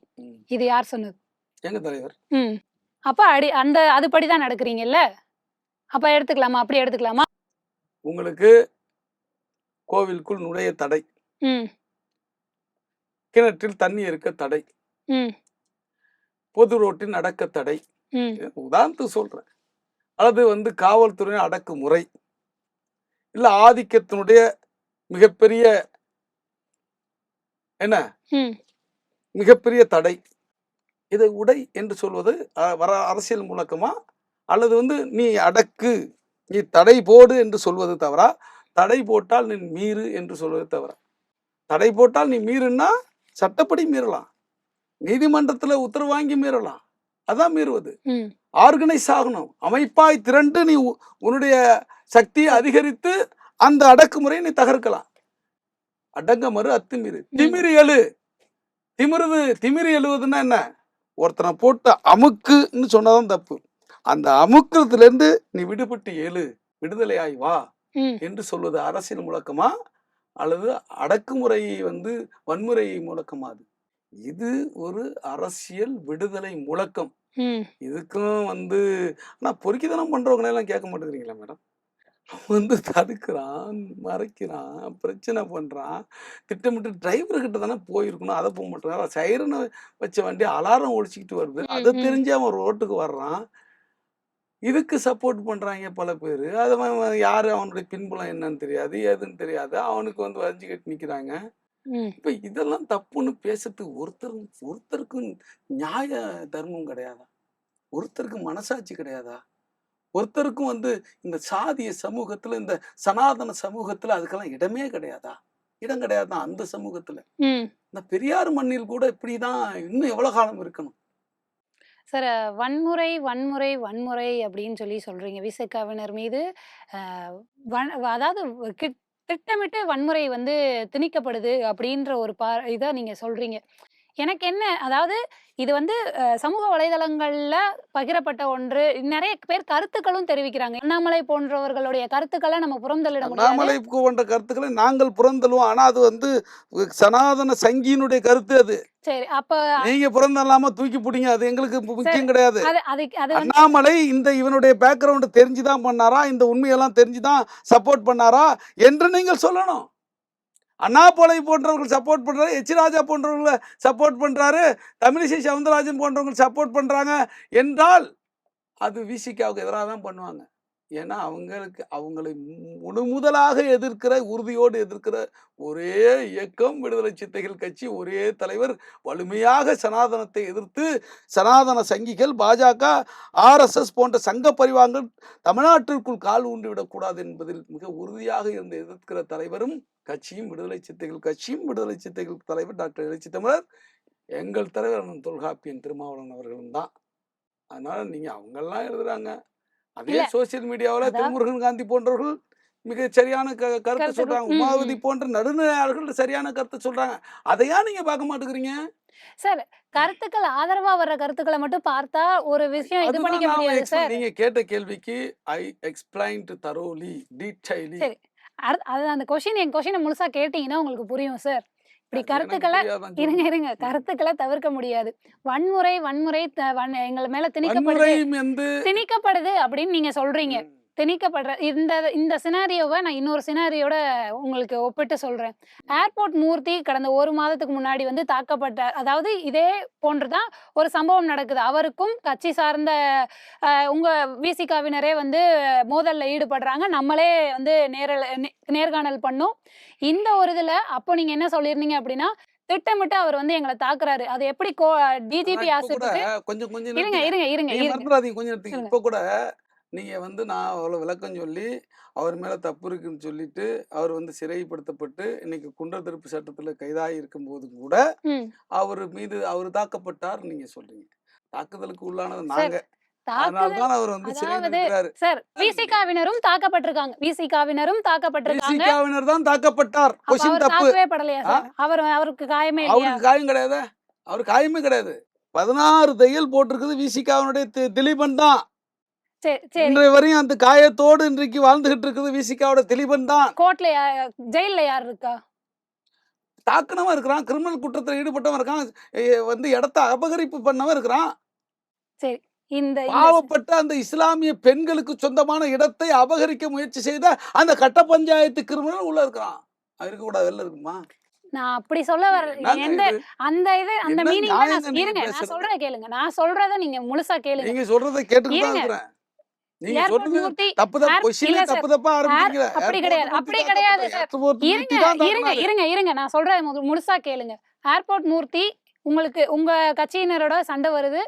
இது யார் சொன்னது? எங்க தலைவர். ம். அப்ப அந்த அதுபடி தான் நடக்கிறீங்கல்ல? அப்ப எடுத்துக்கலாமா? அப்படி எடுத்துக்கலாமா? உங்களுக்கு கோவிலுக்குள் நுழைய தடை. ம். கிணற்றில் தண்ணி இருக்க தடை. ம். பொது ரோட்டில் நடக்க தடை. ம். உதாரணத்துக்கு சொல்றேன். அல்லது வந்து காவல்துறையின் அடக்குமுறை. இல்ல ஆதிக்கத்தினுடைய மிகப்பெரிய என்ன? ம். மிகப்பெரிய தடை. இதை உடை என்று சொல்வது அரசியல் முழக்கமா? அல்லது வந்து நீ அடக்கு, நீ தடை போடு என்று சொல்வது தவறா? தடை போட்டால் நீ மீறு என்று சொல்வது தவறா? தடை போட்டால் நீ மீறுன்னா சட்டப்படி மீறலாம். நீதிமன்றத்துல உத்தரவு வாங்கி மீறலாம். அதான் மீறுவது. ம். ஆர்கனைஸ் ஆகணும். அமைப்பாய் திரண்டு நீ உன்னுடைய சக்தியை அதிகரித்து அந்த அடக்குமுறையை நீ தகர்க்கலாம். அடங்கமறு, அத்துமீறு. திமிரு எழு. திமிரு எழுவதுன்னா என்ன? ஒருத்தனை போட்டு அமுக்குன்னு சொன்னதான் தப்பு. அந்த அமுக்குறதுல இருந்து நீ விடுபட்டு எழு, விடுதலையாய் வா ம். என்று சொல்வது அரசியல் முழக்கமா? அல்லது அடக்குமுறை வந்து வன்முறை முழக்கமா? இது ஒரு அரசியல் விடுதலை முழக்கம். ம். இதுக்கும் வந்து ஆனா பொறுக்கித்தனம் பண்றவங்களை எல்லாம் கேட்க மாட்டேங்கிறீங்களா மேடம்? வந்து தடுக்கிறான், மறைக்கிறான், பிரச்சனை பண்றான். திட்டமிட்டு டிரைவர் கிட்ட தானே போயிருக்கணும். அதை போக மாட்டேங்கிறான். சைரனை வச்ச வண்டி அலாரம் ஒழிச்சுக்கிட்டு வருது. அதை ம். ம். தெரிஞ்சு அவன் ரோட்டுக்கு வர்றான். இதுக்கு சப்போர்ட் பண்றாங்க பல பேரு. அது யாரு, அவனுடைய பின்புலம் என்னன்னு தெரியாது, ஏதுன்னு தெரியாது. அவனுக்கு வந்து வரிஞ்சு கட்டி நிக்கிறாங்க. ம். இப்ப இதெல்லாம் தப்புன்னு பேசுறதுக்கு ஒருத்தருக்கும் நியாய தர்மம் கிடையாதா? ஒருத்தருக்கு மனசாட்சி கிடையாதா? ஒருத்தருக்கும் வந்து இந்த சாதிய சமூகத்துல, இந்த சனாதன சமூகத்துல அதுக்கெல்லாம் இடமே கிடையாதா? இடம் கிடையாதான் அந்த சமூகத்துல. ம். இந்த பெரியார் மண்ணில் கூட இப்படிதான் இன்னும் எவ்வளவு காலம் இருக்கணும்? சார் வன்முறை, வன்முறை, வன்முறை அப்படின்னு சொல்றீங்க. விசைக்காவினர் மீது அ அதாவது திட்டமிட்டு வன்முறை வந்து திணிக்கப்படுது அப்படின்ற ஒரு இத நீங்க சொல்றீங்க. எனக்கு என்ன அதாவது இது வந்து சமூக வலைதளங்கள்ல பகிரப்பட்ட ஒன்று. நெறைய பேர் கருத்துக்களும் தெரிவிக்கிறாங்க. அண்ணாமலை போன்றவர்களுடைய கருத்துக்கள நம்ம புறந்தள்ளிட முடியாது. அண்ணாமலை போன்ற கருத்துக்களை நாங்கள் புறந்தள்ளுவோம். ஆனா அது வந்து சனாதன சங்கியினுடைய கருத்து அது. சரி. அப்ப நீங்க புறந்தள்ளாம தூக்கி புடிங்க. அது எங்களுக்கு முக்கியம் கிடையாது. அது வந்து அண்ணாமலை இவனுடைய பேக்ரவுண்ட் தெரிஞ்சுதான் பண்ணாரா? இந்த உண்மையெல்லாம் தெரிஞ்சுதான் சப்போர்ட் பண்ணாரா என்று நீங்கள் சொல்லணும். அண்ணாமலை போன்றவர்கள் சப்போர்ட் பண்றாரு, எச் ராஜா போன்றவர்களை சப்போர்ட் பண்றாரு, தமிழிசை சவுந்தரராஜன் போன்றவங்க சப்போர்ட் பண்றாங்க என்றால் அது விசிகாவுக்கு எதிராக தான் பண்ணுவாங்க. ஏன்னா அவங்களை முதலாக எதிர்க்கிற, உறுதியோடு எதிர்க்கிற ஒரே இயக்கம் விடுதலை சிறுத்தைகள் கட்சி. ஒரே தலைவர். வலிமையாக சனாதனத்தை எதிர்த்து சனாதன சங்கிகள், பாஜக, ஆர்எஸ்எஸ் போன்ற சங்க பரிவாரங்கள் தமிழ்நாட்டிற்குள் கால் ஊன்றி விடக்கூடாது என்பதில் மிக உறுதியாக இருந்து எதிர்க்கிற தலைவரும் கட்சியும் விடுதலை சிறுத்தைகள் கட்சியும். விடுதலை சிறுத்தைகள் தலைவர் டாக்டர் எழுச்சி தமிழர். எங்கள் தலைவர் அண்ணன் தொல்காப்பியன் திருமாவளவன் அவர்களும் தான். அதனால நீங்க அவங்கெல்லாம் எழுதுறாங்க. அதே இல்ல சோசியல் மீடியாவுல அதான் திருமுருகன் காந்தி போன்றவர்கள் மிகச் சரியான கருத்து கருத்துக்கள். சொல்றாங்க. உமாவதி போன்ற நடுநிலையாளர்கள் சரியான கருத்து சொல்றாங்க. அதை ஏன் நீங்க பார்க்க மாட்டேங்கிறீங்க? சார், கருத்துக்கள் ஆதரவா வர்ற கருத்துக்கள மட்டும் பார்த்தா ஒரு விஷயம் இது அதுதான் பண்ணிக்க நான் முடியாது சார். நீங்க கேட்ட கேள்விக்கு ஐ எக்ஸ்பிளைன்ட் தரோலி டீடைலி. சரி. அது அந்த என் கொஸ்டின முழுசா கேட்டீங்கன்னா உங்களுக்கு புரியும் சார். இப்படி அது எனக்கு கருத்துக்கள புரியாதான் இருங்க, சொல்லுங்க. இருங்க. கருத்துக்கள தவிர்க்க முடியாது. வன்முறை வன்முறை எங்க மேல வன்முறை திணிக்கப்படுது திணிக்கப்படுது அப்படின்னு நீங்க சொல்றீங்க. ம். திணிக்கப்படுற இந்த சினாரியோவ நான் இன்னொரு சினாரியோட உங்களுக்கு ஒப்பிட்டு சொல்றேன். ஏர்போர்ட் மூர்த்தி கடந்த 1 மாதத்துக்கு முன்னாடி வந்து தாக்கப்பட்டார். அதாவது இதே போன்று தான் ஒரு சம்பவம் நடக்குது. அவருக்கும் கட்சி சார்ந்த உங்க விசிகாவினரே வந்து மோதல்ல ஈடுபடுறாங்க. நம்மளே வந்து நேர்காணல் பண்ணோம். இந்த ஒரு இதுல அப்போ நீங்க என்ன சொல்லியிருந்தீங்க அப்படின்னா, திட்டமிட்டு அவர் வந்து எங்கள தாக்குறாரு. அது எப்படி டிஜிபி ஆனா இப்ப கூட ஆசைப்பட்டு கொஞ்சம் கொஞ்சம் இருங்க, நிறுத்துங்க. இருங்க, இருங்க, நீங்க இருங்க. மறந்துடாதீங்க, கொஞ்சம் நிறுத்துங்க. சொல்லுங்க. இப்ப கூட நீங்க வந்து நான் அவ்வளவு விளக்கம் சொல்லி, அவர் மேல தப்பு இருக்குன்னு சொல்லிட்டு, அவர் வந்து சிறைப்படுத்தப்பட்டு, இன்னைக்கு குண்டர் தடுப்பு சட்டத்துல கைதாகி இருக்கும்போதும் கூட, ம். அவர் தாக்கப்பட்டார் நீங்க சொல்றீங்க. தாக்குதலுக்கு உள்ளானது சார், நாங்க. அதனால தாக்குதல் தான் அவர் வந்து சிறையில அதாவது இருக்கிறாரு. சார் விசிகாவினரும் தாக்கப்பட்டிருக்காங்க. விசிகாவினர் தான் தாக்கப்பட்டார். அப்ப கொஸ்டின் அவர் தப்பு. தாக்கவே படலையா ஆ? சார்? அவருக்கு காயமே இல்லையா? அவருக்கு காயம் கிடையாதே. அவருக்கு காயமே கிடையாது. 16 தையல் போட்டிருக்குது விசிகாவினுடைய திலீபன் தான். சரி, சரி. இன்றைய வரையும் அந்த காயத்தோடு இன்றைக்கு வாழ்ந்துகிட்டு இருக்குது விசிகாவோட திலீபன் தான். கோர்ட்ல ஜெயில்ல யார் இருக்கா? தாக்குனவன் இருக்கிறான், கிரிமினல் குற்றத்தில் ஈடுபட்டவன் இருக்கான், வந்து இடத்த அபகரிப்பு பண்ணவன் இருக்கிறான். சரி. இந்த பாவப்பட்ட அந்த இஸ்லாமிய பெண்களுக்கு சொந்தமான இடத்தை அபகரிக்க முயற்சி செய்த அந்த கட்ட பஞ்சாயத்து கிரிமினல் உள்ள இருக்கிறான். இருக்கக்கூடாது, வெளில இருக்குமா? நான் அப்படி சொல்ல என்னங்க எந்த இது? அந்த என்ன மீனிங் நியாயங்க நீங்க இருங்க, நான் பேசுறது? சொல்றத கேளுங்க. நான் சொல்றத நீங்க முழுசா கேளுங்க. நீங்க சொல்றதை கேட்டுட்டு தான் இருங்க. இருக்கிறேன். நீங்க ஏர்போர்ட் சொல்றது மூர்த்தி தப்பு தான். இல்ல கொஸ்டினே சார். தப்பு தப்பா ஆரம்பிக்கிறீங்க. அப்படி கிடையாது. அப்படி ஏர்போர்ட் கிடையாது மூர்த்தி சார். ஏர்போர்ட் மூர்த்தி இருங்க, தான் இருங்க, தாக்குனாரு. இருங்க, இருங்க. நான் சொல்றத முழுசா கேளுங்க. ஏர்போர்ட் மூர்த்தி உங்களுக்கு உங்க கட்சியினரோட சண்டை வருது.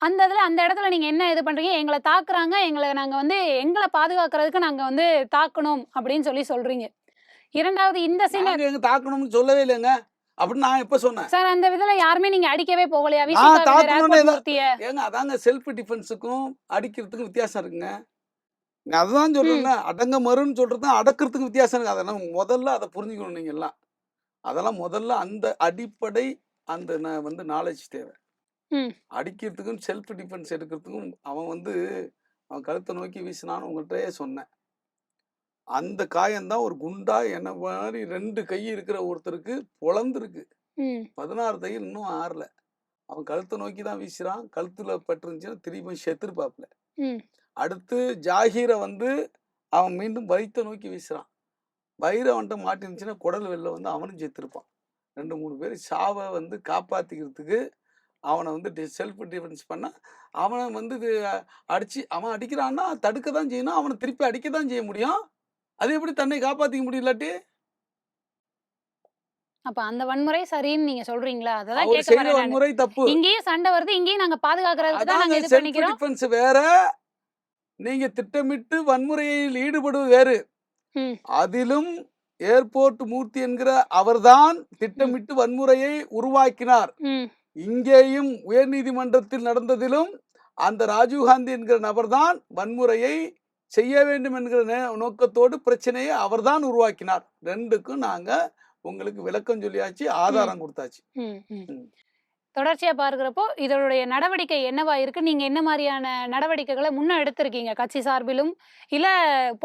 அந்த இடத்துல நீங்க என்ன இது பண்றீங்க? எங்கள தாக்குறாங்க. நாங்க வந்து எங்கள பாதுகாக்கிறதுக்கு நாங்க வந்து தாக்கணும் அப்படின்னு சொல்றீங்க. 2வது இந்த நாங்க எங்க தாக்கணும்னு சொல்லவே இல்லைங்க. அப்படின்னு நான் எப்ப சொன்னேன்? சார் அந்த இதுல யாருமே நீங்க அடிக்கவே போகலையா? நான் விசிகாவினர் தாக்கணும்னு ஏர்போர்ட் மூர்த்திய? ஏங்க அதாங்க செல்ஃப் டிஃபென்ஸுக்கும் அடிக்கிறதுக்கும் வித்தியாசம் இருக்குங்க. நான் அதுதான் சொல்றேன்ல, அடங்க மறுன்னு சொல்றதும் அடக்கிறதுக்கு வித்தியாசம் இருக்கு. அதெல்லாம் முதல்ல அதை புரிஞ்சுக்கணும் நீங்க எல்லாம். அதெல்லாம் முதல்ல அந்த அடிப்படை அந்த வந்து நாலேஜ் தேவை. ம். அடிக்கிறதுக்கும் செல்ஃப் டிஃபென்ஸ் எடுக்கிறதுக்கும் அவன் கழுத்தை நோக்கி வீசினான்னு உங்கள்கிட்டயே சொன்னேன். அந்த காயம்தான் ஒரு குண்டா என்ன மாதிரி 2 கை இருக்கிற ஒருத்தருக்கு பொளந்திருக்கு. 16 தையல் இன்னும் ஆறல. அவன் கழுத்தை நோக்கி தான் வீசுறான். கழுத்துல பட்டிருந்துச்சுன்னா திரும்பி செத்துருப்பாப்ல. அடுத்து ஜாகீரை வந்து அவன் மீண்டும் வயித்தை நோக்கி வீசுறான். வயிறு அவன்கிட்ட மாட்டிருந்துச்சுன்னா குடல் வெளில வந்து அவனும் செத்துருப்பான். 2, 3 பேர் சாவை வந்து காப்பாத்திக்கிறதுக்கு அவனை வந்து செல்ஃப் டிஃபென்ஸ் பண்ண அவனை வந்து அவன் அடிக்கிறான்னா தடுக்க தான் செய்யணும். அவனை திருப்பி அடிக்க தான் செய்ய முடியும். அது எப்படி தன்னை காப்பாத்திக்க முடியலாட்டி? அப்ப அந்த வன்முறை சரின்னு நீங்க சொல்றீங்களா? அததான் அவர் கேட்க செய்யற வரேன் நானு. வன்முறை தப்பு. இங்கேயும் சண்டை வருது. இங்கேயும் நாங்க பாதுகாக்கிறதுக்கு தான் அதாங்க நாங்க இது செல்ஃப் பண்ணிக்கிறோம். டிஃபென்ஸ் வேற, நீங்க திட்டமிட்டு வன்முறையில் ஈடுபடுவது வேறு. ம். அதிலும் ஏர்போர்ட் மூர்த்தி என்கிற அவர்தான் திட்டமிட்டு வன்முறையை உருவாக்கினார். ம். இங்கேயும் உயர்நீதிமன்றத்தில் நடந்ததிலும் அந்த ராஜீவ்காந்தி என்கிற நபர்தான் வன்முறையை செய்ய வேண்டும் என்கிற நோக்கத்தோடு பிரச்சனையை அவர்தான் உருவாக்கினார். 2க்கும் நாங்க உங்களுக்கு விளக்கம் சொல்லியாச்சு, ஆதாரம் கொடுத்தாச்சு. தொடர்ச்சியா பார்க்கிறப்போ இதனுடைய நடவடிக்கை என்னவா இருக்கு? நீங்க என்ன மாதிரியான நடவடிக்கைகளை முன்ன எடுத்திருக்கீங்க? கட்சி சார்பிலும் இல்ல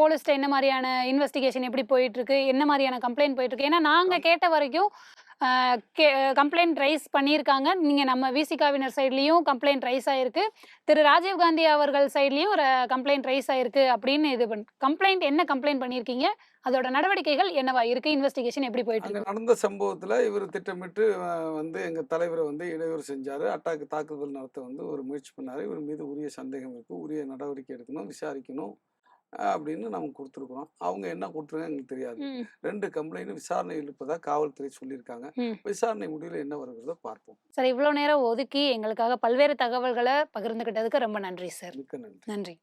போலீஸ்ட என்ன மாதிரியான இன்வெஸ்டிகேஷன் எப்படி போயிட்டு இருக்கு? என்ன மாதிரியான கம்ப்ளைண்ட் போயிட்டு இருக்கு? ஏன்னா நாங்க கேட்ட வரைக்கும் கம்ப்ளைண்ட் ரைஸ் பண்ணியிருக்காங்க. நீங்க நம்ம விசிகாவினர் சைட்லயும் கம்ப்ளைண்ட் ரைஸ் ஆயிருக்கு. திரு ராஜீவ்காந்தி அவர்கள் சைட்லயும் ஒரு கம்ப்ளைண்ட் ரைஸ் ஆயிருக்கு அப்படின்னு என்ன கம்ப்ளைண்ட் பண்ணியிருக்கீங்க? அதோட நடவடிக்கைகள் என்னவா இருக்கு? இன்வெஸ்டிகேஷன் எப்படி போயிட்டு அங்க இருக்கு? நடந்த சம்பவத்துல இவர் திட்டமிட்டு வந்து எங்க தலைவரை வந்து இடையூறு செஞ்சாரு. தாக்குதல் நடத்த வந்து ஒரு முயற்சி பண்ணாரு. இவர் மீது உரிய சந்தேகம் இருக்கு. உரிய நடவடிக்கை எடுக்கணும், விசாரிக்கணும் அப்படின்னு நம்ம கொடுத்துருக்குறோம். அவங்க என்ன கொடுத்துருக்காங்க எங்களுக்கு தெரியாது. 2 கம்ப்ளைண்ட் விசாரணையில் இருப்பதா காவல்துறை சொல்லியிருக்காங்க. விசாரணை முடிவில் என்ன வருகிறதோ பார்ப்போம். சார் இவ்வளவு நேரம் ஒதுக்கி எங்களுக்காக பல்வேறு தகவல்களை பகிர்ந்துகிட்டதுக்கு ரொம்ப நன்றி சார். மிக்க நன்றி. நன்றி.